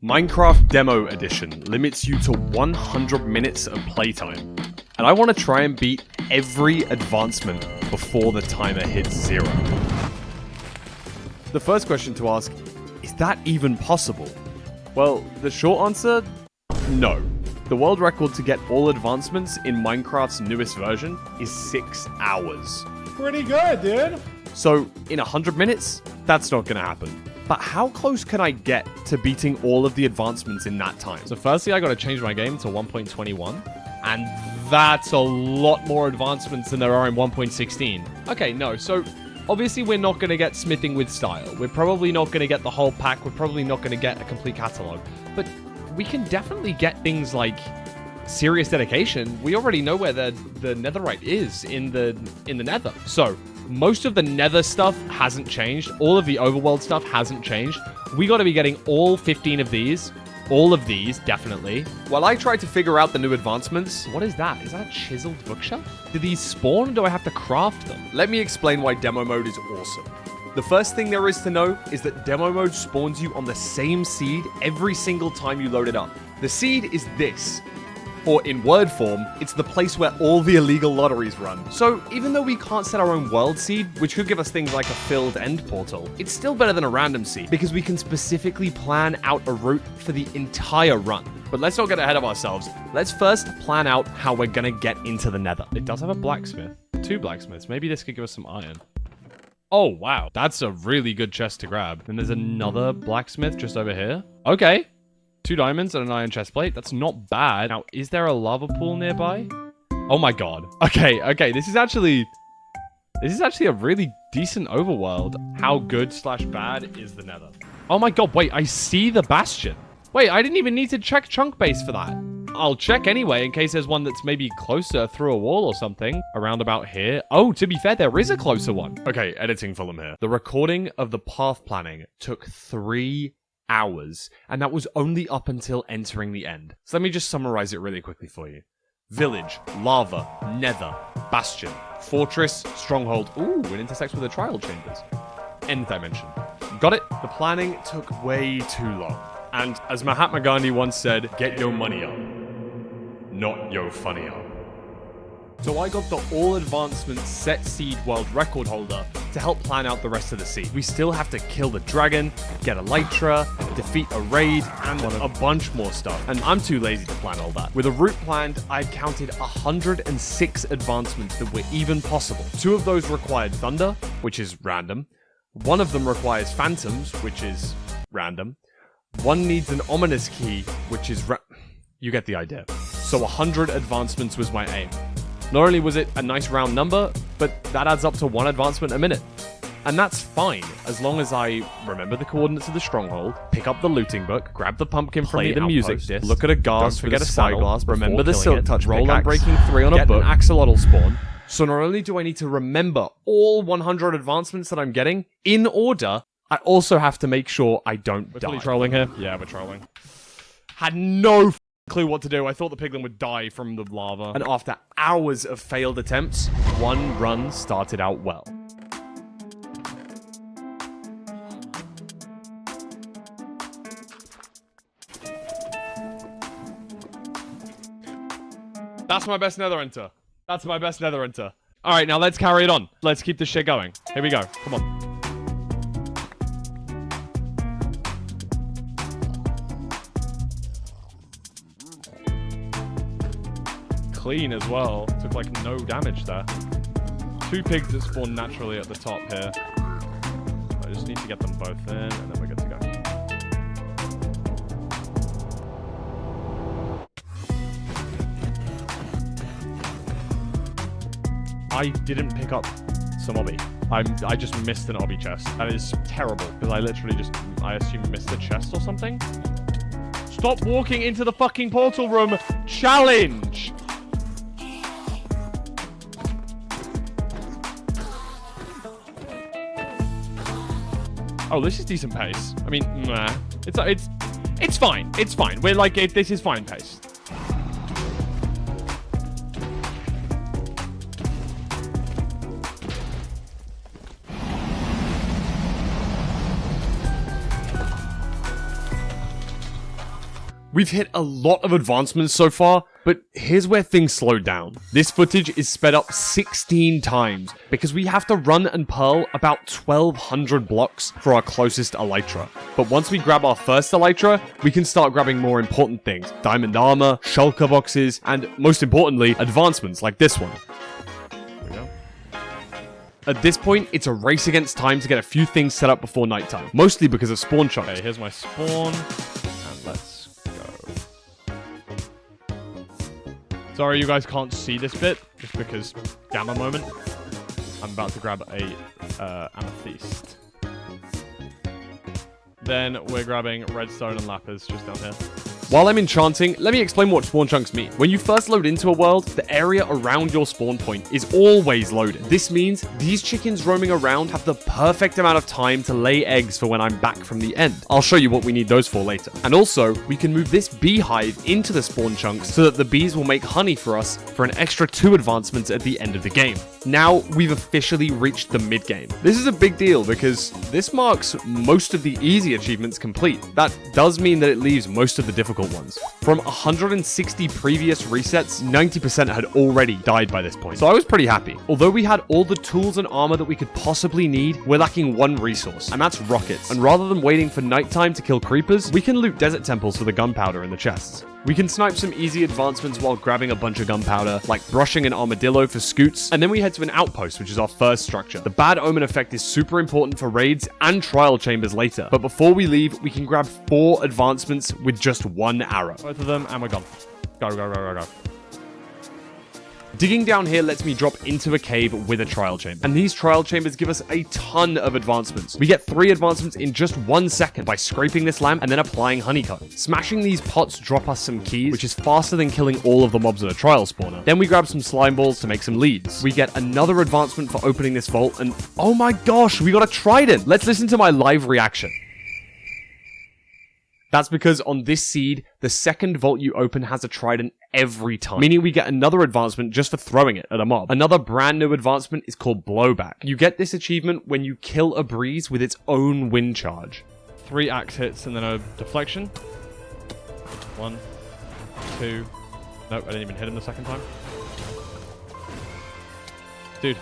Minecraft Demo Edition limits you to 100 minutes of playtime, and I want to try and beat every advancement before the timer hits 0. The first question to ask, is that even possible? Well, the short answer, no. The world record to get all advancements in Minecraft's newest version is 6 hours. Pretty good, dude. So, in 100 minutes, that's not gonna happen. But how close can I get to beating all of the advancements in that time? So firstly, I gotta change my game to 1.21. And that's a lot more advancements than there are in 1.16. Okay, no, so obviously we're not gonna get smithing with style. We're probably not gonna get the whole pack. We're probably not gonna get a complete catalog. But we can definitely get things like serious dedication. We already know where the netherite is in the nether. So most of the nether stuff hasn't changed. All of the overworld stuff hasn't changed. We got to be getting all 15 of these. All of these, definitely. While I try to figure out the new advancements, What is that? Is that a chiseled bookshelf? Do these spawn or do I have to craft them? let me explain why demo mode is awesome. The first thing there is to know is that demo mode spawns you on the same seed every single time you load it up. The seed is this. Or in word form, it's the place where all the illegal lotteries run. So even though we can't set our own world seed, which could give us things like a filled end portal, it's still better than a random seed, because we can specifically plan out a route for the entire run. But let's not get ahead of ourselves. Let's first plan out how we're gonna get into the nether. It does have a blacksmith. 2 blacksmiths. Maybe this could give us some iron. Oh, wow. That's a really good chest to grab. And there's another blacksmith just over here. Okay. 2 diamonds and an iron chest plate. That's not bad. Now, is there a lava pool nearby? Oh my god. Okay. This is actually a really decent overworld. How good / bad is the nether? Oh my god, wait, I see the bastion. Wait, I didn't even need to check chunk base for that. I'll check anyway in case there's one that's maybe closer through a wall or something. Around about here. Oh, to be fair, there is a closer one. Okay, editing Fulham here. The recording of the path planning took 3 hours, and that was only up until entering the end. So let me just summarize it really quickly for you. Village, lava, nether, bastion, fortress, stronghold. Ooh, it intersects with the trial chambers. End dimension. Got it? The planning took way too long. And as Mahatma Gandhi once said, get your money up, not your funny up. So I got the all advancements set seed world record holder to help plan out the rest of the seed. We still have to kill the dragon, get elytra, defeat a raid, and a bunch more stuff. And I'm too lazy to plan all that. With a route planned, I've counted 106 advancements that were even possible. 2 of those required thunder, which is random. 1 of them requires phantoms, which is random. 1 needs an ominous key, which is you get the idea. So 100 advancements was my aim. Not only was it a nice round number, but that adds up to 1 advancement a minute. And that's fine, as long as I remember the coordinates of the stronghold, pick up the looting book, grab the pumpkin from the music disc, look at a ghast, forget a spyglass, remember the silk touch roll unbreaking 3 on a book, an axolotl spawn. So not only do I need to remember all 100 advancements that I'm getting in order, I also have to make sure I don't die. We're trolling here? Yeah, we're trolling. Had no clue what to do. I thought the piglin would die from the lava. And after hours of failed attempts, 1 run started out well. That's my best nether enter. That's my best nether enter. All right, now let's carry it on. Let's keep this shit going. Here we go. Come on. Clean as well. Took like no damage there. 2 pigs that spawn naturally at the top here. I just need to get them both in, and then we're good to go. I didn't pick up some obby. I just missed an obby chest. That is terrible, because I literally just, I assume, missed the chest or something. Stop walking into the fucking portal room! Challenge! Oh, this is decent pace. I mean, nah. It's fine. It's fine. We're like, this is fine pace. We've hit a lot of advancements so far, but here's where things slow down. This footage is sped up 16 times because we have to run and pearl about 1,200 blocks for our closest elytra. But once we grab our first elytra, we can start grabbing more important things. Diamond armor, shulker boxes, and most importantly, advancements like this one. There we go. At this point, it's a race against time to get a few things set up before nighttime, mostly because of spawn chunks. Okay, here's my spawn, and let's go. Sorry you guys can't see this bit, just because gamma moment. I'm about to grab a amethyst. Then we're grabbing redstone and lapis just down here. While I'm enchanting, let me explain what spawn chunks mean. When you first load into a world, the area around your spawn point is always loaded. This means these chickens roaming around have the perfect amount of time to lay eggs for when I'm back from the end. I'll show you what we need those for later. And also, we can move this beehive into the spawn chunks so that the bees will make honey for us for an extra 2 advancements at the end of the game. Now, we've officially reached the mid-game. This is a big deal because this marks most of the easy achievements complete. That does mean that it leaves most of the difficult ones. From 160 previous resets, 90% had already died by this point, so I was pretty happy. Although we had all the tools and armor that we could possibly need, we're lacking one resource, and that's rockets. And rather than waiting for nighttime to kill creepers, we can loot desert temples for the gunpowder in the chests. We can snipe some easy advancements while grabbing a bunch of gunpowder, like brushing an armadillo for scoots, and then we head to an outpost, which is our first structure. The bad omen effect is super important for raids and trial chambers later, but before we leave, we can grab 4 advancements with just 1 arrow. Both of them, and we're gone. Go, go, go, go, go. Digging down here lets me drop into a cave with a trial chamber, and these trial chambers give us a ton of advancements. We get 3 advancements in just 1 second by scraping this lamp and then applying honeycomb. Smashing these pots drop us some keys, which is faster than killing all of the mobs at a trial spawner. Then we grab some slime balls to make some leads. We get another advancement for opening this vault, and oh my gosh, we got a trident! Let's listen to my live reaction. That's because on this seed, the second vault you open has a trident every time, meaning we get another advancement just for throwing it at a mob. Another brand new advancement is called blowback. You get this achievement when you kill a breeze with its own wind charge. 3 axe hits and then a deflection. 1, 2. Nope, I didn't even hit him the second time. Dude.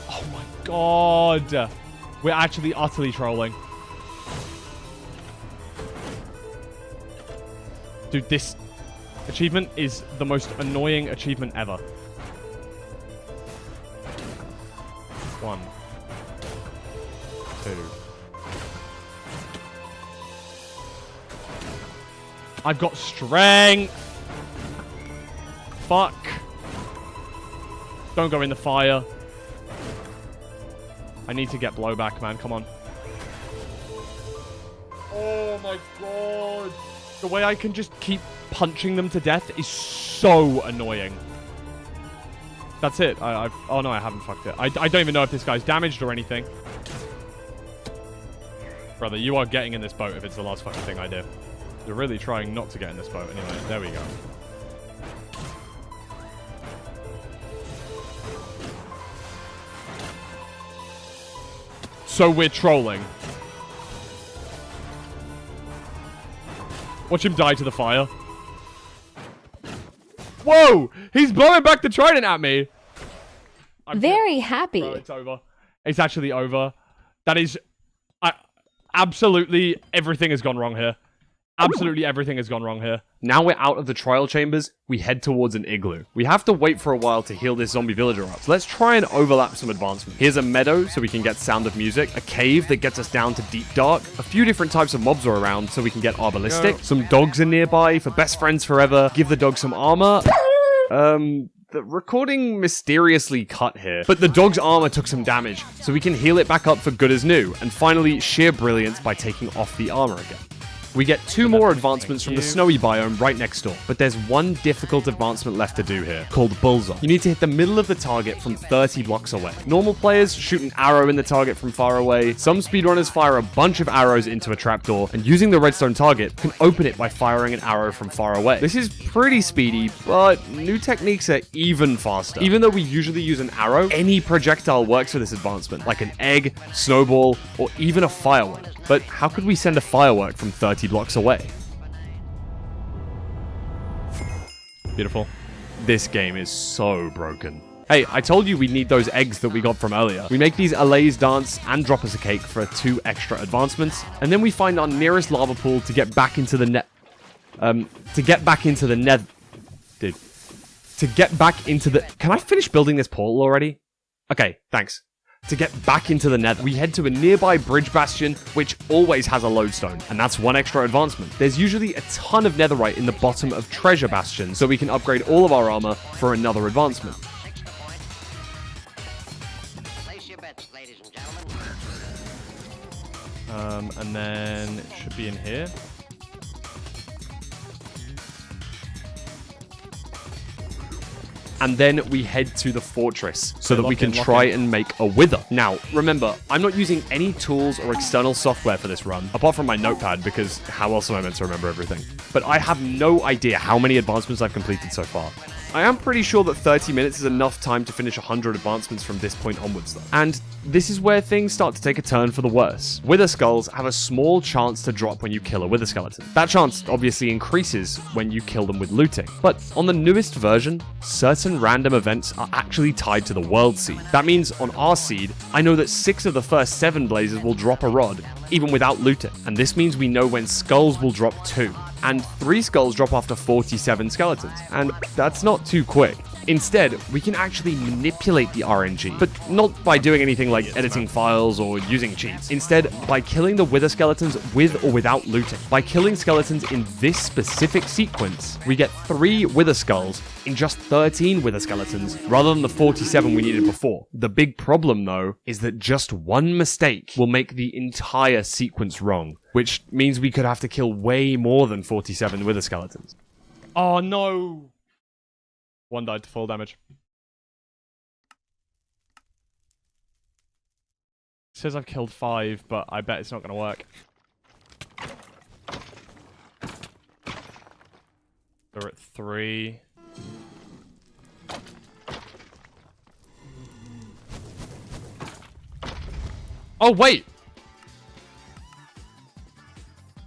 Oh my god. We're actually utterly trolling. Dude, this achievement is the most annoying achievement ever. 1, 2. I've got strength. Fuck. Don't go in the fire. I need to get blowback, man. Come on. Oh my god. The way I can just keep punching them to death is so annoying. That's it. Oh no, I haven't fucked it. I don't even know if this guy's damaged or anything. Brother, you are getting in this boat if it's the last fucking thing I do. You're really trying not to get in this boat. Anyway, there we go. So we're trolling. Watch him die to the fire. Whoa! He's blowing back the trident at me! Very happy. Bro, it's over. It's actually over. That is... absolutely everything has gone wrong here. Absolutely everything has gone wrong here. Now we're out of the trial chambers, we head towards an igloo. We have to wait for a while to heal this zombie villager up, so let's try and overlap some advancements. Here's a meadow, so we can get Sound of Music, a cave that gets us down to Deep Dark, a few different types of mobs are around, so we can get Arbalistic, some dogs are nearby for best friends forever, give the dog some armor. The recording mysteriously cut here, but the dog's armor took some damage, so we can heal it back up for good as new, and finally, sheer brilliance by taking off the armor again. We get 2 more advancements from the snowy biome right next door. But there's one difficult advancement left to do here, called Bullseye. You need to hit the middle of the target from 30 blocks away. Normal players shoot an arrow in the target from far away. Some speedrunners fire a bunch of arrows into a trapdoor, and using the redstone target can open it by firing an arrow from far away. This is pretty speedy, but new techniques are even faster. Even though we usually use an arrow, any projectile works for this advancement, like an egg, snowball, or even a firework. But how could we send a firework from 30 blocks away? Beautiful. This game is so broken. Hey, I told you we'd need those eggs that we got from earlier. We make these allays dance and drop us a cake for 2 extra advancements, and then we find our nearest lava pool to get back into the nether. Dude. To get back into the... Can I finish building this portal already? Okay, thanks. To get back into the nether, we head to a nearby bridge bastion, which always has a lodestone, and that's 1 extra advancement. There's usually a ton of netherite in the bottom of treasure bastions, so we can upgrade all of our armor for another advancement. Place your bets, ladies and gentlemen. And then it should be in here. And then we head to the fortress so that we can lock try in. and make a wither. Now, remember, I'm not using any tools or external software for this run, apart from my notepad, because how else am I meant to remember everything? But I have no idea how many advancements I've completed so far. I am pretty sure that 30 minutes is enough time to finish 100 advancements from this point onwards, though. And this is where things start to take a turn for the worse. Wither skulls have a small chance to drop when you kill a wither skeleton. That chance obviously increases when you kill them with looting. But on the newest version, certain random events are actually tied to the world seed. That means on our seed, I know that 6 of the first 7 blazes will drop a rod, even without looting. And this means we know when skulls will drop 2. And 3 skulls drop after 47 skeletons. And that's not too quick. Instead, we can actually manipulate the RNG, but not by doing anything like editing files or using cheats. Instead, by killing the wither skeletons with or without looting. By killing skeletons in this specific sequence, we get 3 wither skulls in just 13 wither skeletons, rather than the 47 we needed before. The big problem, though, is that just one mistake will make the entire sequence wrong, which means we could have to kill way more than 47 wither skeletons. Oh, no. 1 died to full damage. It says I've killed 5, but I bet it's not going to work. They're at 3. Oh, wait!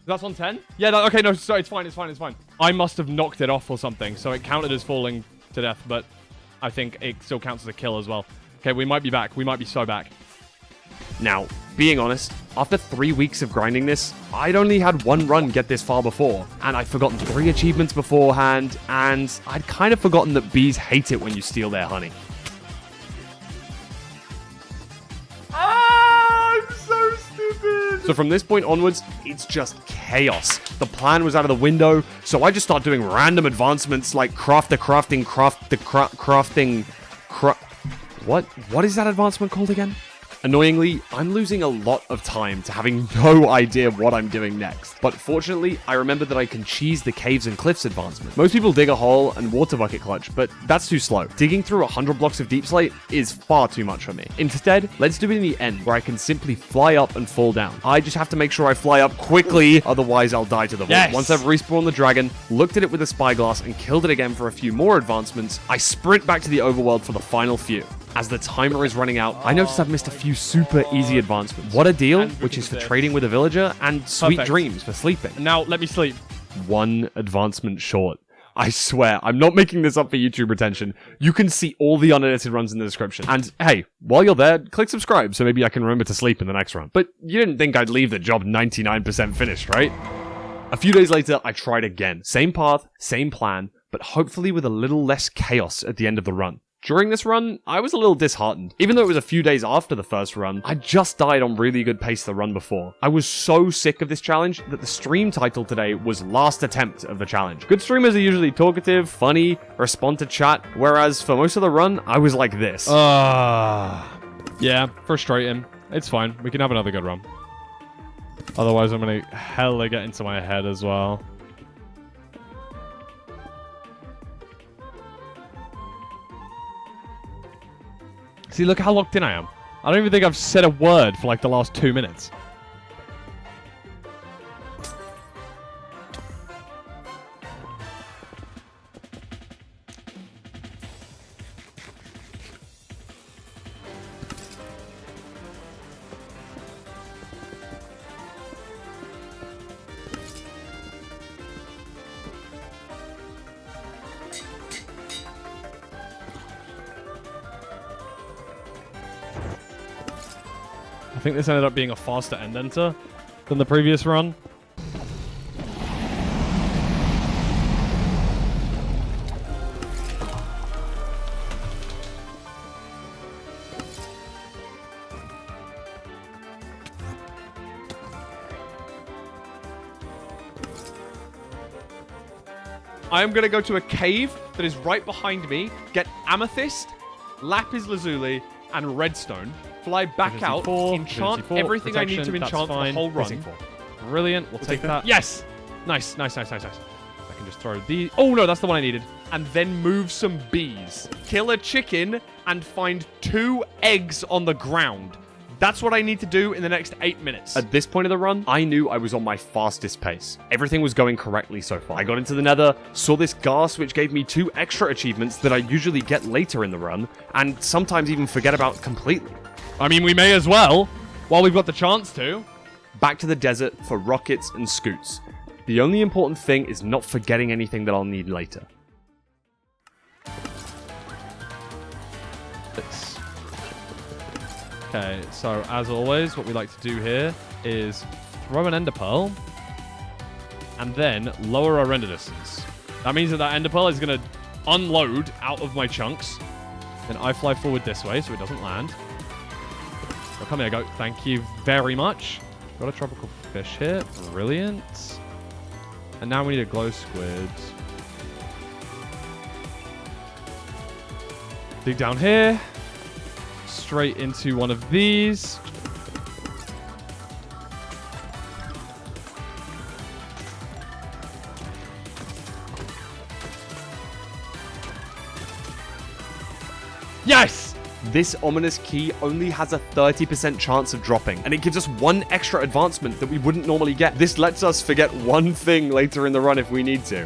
That's on 10? Yeah, no, okay, no, sorry, it's fine, it's fine, it's fine. I must have knocked it off or something, so it counted as falling to death, but I think it still counts as a kill as well. Okay, we might be back. We might be so back. Now, being honest, after 3 weeks of grinding this, I'd only had 1 run get this far before, and I'd forgotten 3 achievements beforehand, and I'd kind of forgotten that bees hate it when you steal their honey. So from this point onwards, it's just chaos. The plan was out of the window, so I just start doing random advancements like What is that advancement called again? Annoyingly, I'm losing a lot of time to having no idea what I'm doing next. But fortunately, I remember that I can cheese the caves and cliffs advancement. Most people dig a hole and water bucket clutch, but that's too slow. Digging through 100 blocks of deep slate is far too much for me. Instead, let's do it in the end, where I can simply fly up and fall down. I just have to make sure I fly up quickly, otherwise I'll die to the vault. Yes! Once I've respawned the dragon, looked at it with a spyglass, and killed it again for a few more advancements, I sprint back to the overworld for the final few. As the timer is running out, I notice I've missed a few super easy advancements. What a deal, which is for trading with a villager, and sweet Perfect. dreams for sleeping. Now, let me sleep. 1 advancement short. I swear, I'm not making this up for YouTube retention. You can see all the unedited runs in the description. And hey, while you're there, click subscribe so maybe I can remember to sleep in the next run. But you didn't think I'd leave the job 99% finished, right? A few days later, I tried again. Same path, same plan, but hopefully with a little less chaos at the end of the run. During this run, I was a little disheartened. Even though it was a few days after the first run, I just died on really good pace the run before. I was so sick of this challenge that the stream title today was Last Attempt of the Challenge. Good streamers are usually talkative, funny, respond to chat, whereas for most of the run, I was like this. Yeah, frustrating. It's fine. We can have another good run. Otherwise, I'm going to hella get into my head as well. See, look how locked in I am. I don't even think I've said a word for like the last 2 minutes. I think this ended up being a faster end enter than the previous run. I am going to go to a cave that is right behind me, get amethyst, lapis lazuli, and redstone. Fly back out, enchant everything I need to enchant the whole run. Brilliant. We'll take that. Yes! Nice. I can just throw these. Oh, no, that's the one I needed. And then move some bees. Kill a chicken and find 2 eggs on the ground. That's what I need to do in the next 8 minutes. At this point of the run, I knew I was on my fastest pace. Everything was going correctly so far. I got into the nether, saw this gas which gave me 2 extra achievements that I usually get later in the run, and sometimes even forget about completely. I mean, we may as well, while we've got the chance to. Back to the desert for rockets and scoots. The only important thing is not forgetting anything that I'll need later. Okay, so as always, what we like to do here is throw an ender pearl and then lower our render distance. That means that ender pearl is going to unload out of my chunks. Then I fly forward this way so it doesn't land. Oh, come here, go. Thank you very much. Got a tropical fish here. Brilliant. And now we need a glow squid. Dig down here. Straight into one of these. Yes! This ominous key only has a 30% chance of dropping, and it gives us 1 extra advancement that we wouldn't normally get. This lets us forget 1 thing later in the run if we need to.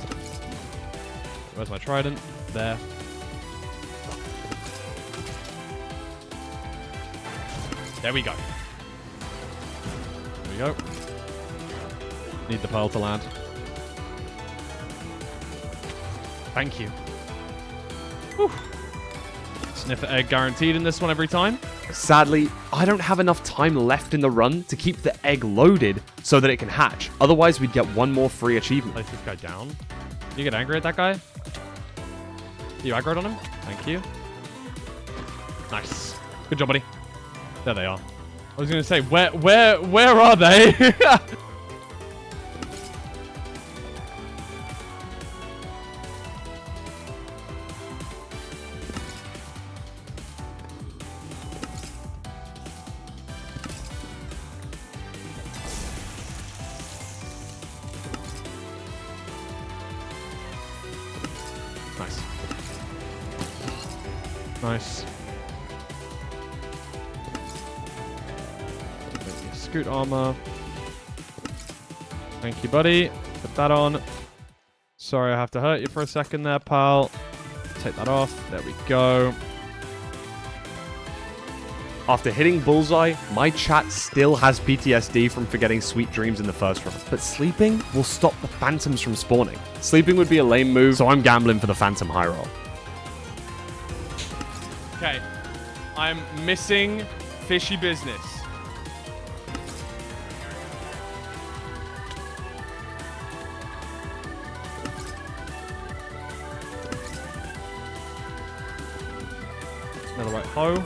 Where's my trident? There. There we go. There we go. Need the pearl to land. Thank you. Whew. Sniffer egg guaranteed in this one every time. Sadly, I don't have enough time left in the run to keep the egg loaded so that it can hatch. Otherwise, we'd get 1 more free achievement. Place this guy down. You get angry at that guy? You aggroed on him? Thank you. Nice. Good job, buddy. There they are. I was going to say, where are they? Nice. Nice. Scoot armor. Thank you, buddy. Put that on. Sorry, I have to hurt you for a second there, pal. Take that off. There we go. After hitting bullseye, my chat still has PTSD from forgetting sweet dreams in the first run. But sleeping will stop the phantoms from spawning. Sleeping would be a lame move, so I'm gambling for the phantom high roll. Okay. I'm missing fishy business. Another white hoe.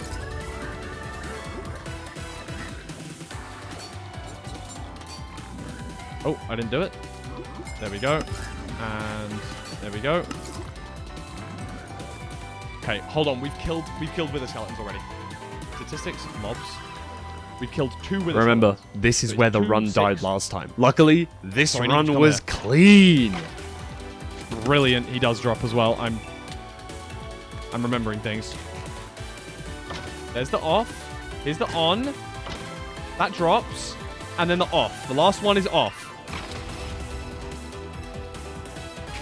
Oh, I didn't do it. There we go. And there we go. Okay, hold on. We've killed wither skeletons already. Statistics, mobs. We've killed 2 wither Remember, skeletons. this is So where the 2, run 6. died last time. Luckily, this So I need to run come was here. clean. Brilliant. He does drop as well. I'm remembering things. There's the off. Here's the on. That drops. And then the off. The last one is off.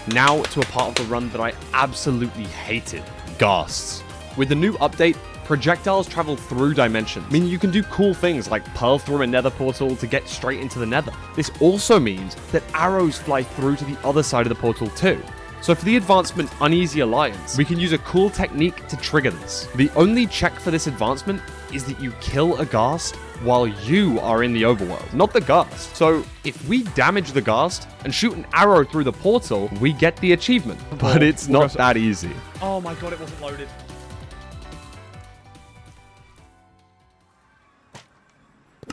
Now to a part of the run that I absolutely hated. Ghasts. With the new update, projectiles travel through dimensions, meaning you can do cool things like pearl through a nether portal to get straight into the nether. This also means that arrows fly through to the other side of the portal too. So for the advancement Uneasy Alliance, we can use a cool technique to trigger this. The only check for this advancement is that you kill a ghast while you are in the overworld, not the ghast. So if we damage the ghast and shoot an arrow through the portal, we get the achievement. But it's not that easy. Oh my god, it wasn't loaded.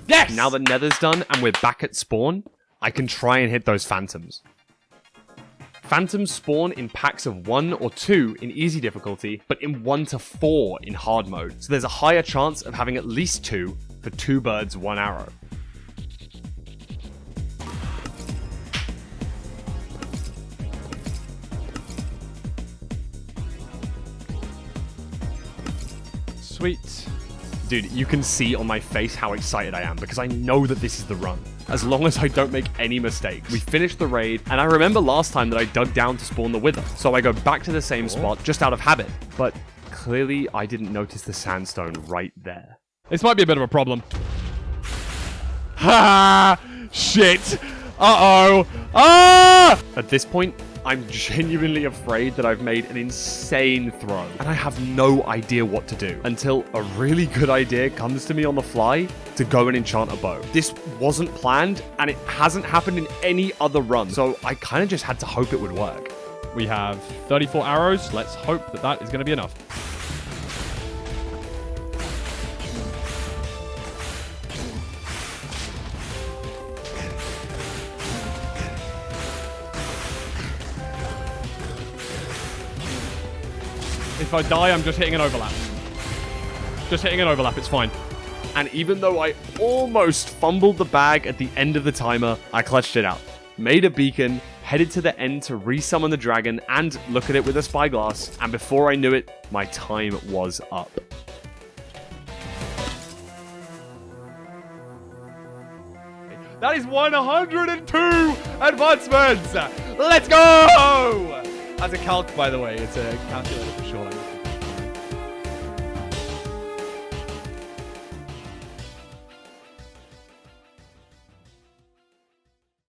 Yes! Now the nether's done and we're back at spawn, I can try and hit those phantoms. Phantoms spawn in packs of 1 or 2 in easy difficulty, but in 1 to 4 in hard mode. So there's a higher chance of having at least 2 for 2 birds, 1 arrow. Sweet. Dude, you can see on my face how excited I am because I know that this is the run. As long as I don't make any mistakes. We finished the raid, and I remember last time that I dug down to spawn the wither. So I go back to the same spot just out of habit. But clearly I didn't notice the sandstone right there. This might be a bit of a problem. Ha! Shit! Uh-oh! Ah! At this point, I'm genuinely afraid that I've made an insane throw, and I have no idea what to do until a really good idea comes to me on the fly to go and enchant a bow. This wasn't planned, and it hasn't happened in any other run, so I kind of just had to hope it would work. We have 34 arrows. Let's hope that that is going to be enough. If I die, I'm just hitting an overlap. Just hitting an overlap, it's fine. And even though I almost fumbled the bag at the end of the timer, I clutched it out. Made a beacon, headed to the end to resummon the dragon and look at it with a spyglass, and before I knew it, my time was up. That is 102 advancements! Let's go! As a calc, by the way, it's a calculator for short